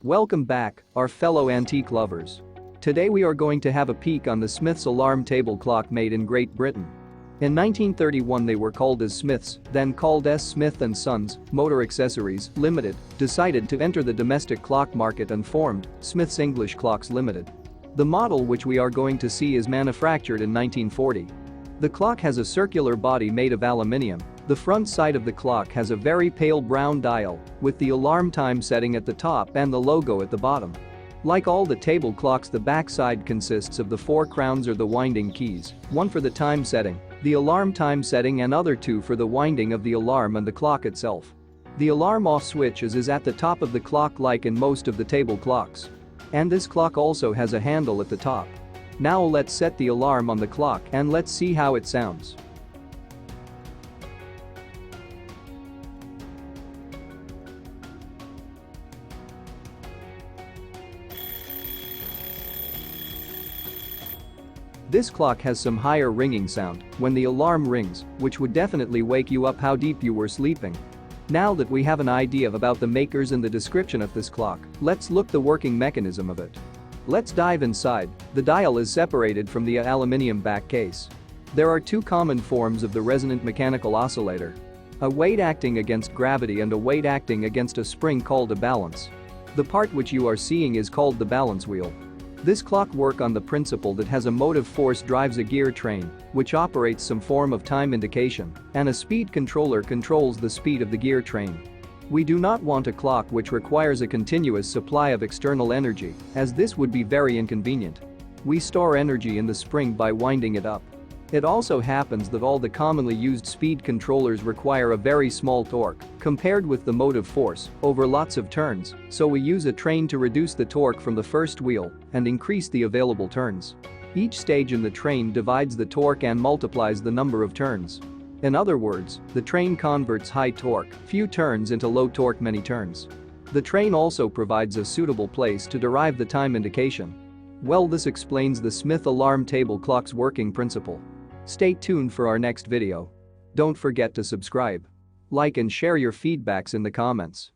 Welcome back, our fellow antique lovers. Today we are going to have a peek on the Smith's alarm table clock made in Great Britain. In 1931 they were called as Smiths, then called S. Smith & Sons, Motor Accessories, Ltd, decided to enter the domestic clock market and formed Smith's English Clocks Ltd. The model which we are going to see is manufactured in 1940. The clock has a circular body made of aluminium. The front side of the clock has a very pale brown dial, with the alarm time setting at the top and the logo at the bottom. Like all the table clocks, the back side consists of the 4 crowns or the winding keys, one for the time setting, the alarm time setting and other 2 for the winding of the alarm and the clock itself. The alarm off switch is at the top of the clock like in most of the table clocks. And this clock also has a handle at the top. Now let's set the alarm on the clock and let's see how it sounds. This clock has some higher ringing sound when the alarm rings, which would definitely wake you up how deep you were sleeping. Now that we have an idea about the makers and the description of this clock, let's look the working mechanism of it. Let's dive inside. The dial is separated from the aluminium back case. There are 2 common forms of the resonant mechanical oscillator. A weight acting against gravity and a weight acting against a spring called a balance. The part which you are seeing is called the balance wheel. This clock works on the principle that has a motive force drives a gear train, which operates some form of time indication, and a speed controller controls the speed of the gear train. We do not want a clock which requires a continuous supply of external energy, as this would be very inconvenient. We store energy in the spring by winding it up. It also happens that all the commonly used speed controllers require a very small torque, compared with the motive force, over lots of turns, so we use a train to reduce the torque from the first wheel and increase the available turns. Each stage in the train divides the torque and multiplies the number of turns. In other words, the train converts high torque, few turns into low torque many turns. The train also provides a suitable place to derive the time indication. Well, this explains the Smith alarm table clock's working principle. Stay tuned for our next video. Don't forget to subscribe, like and share your feedbacks in the comments.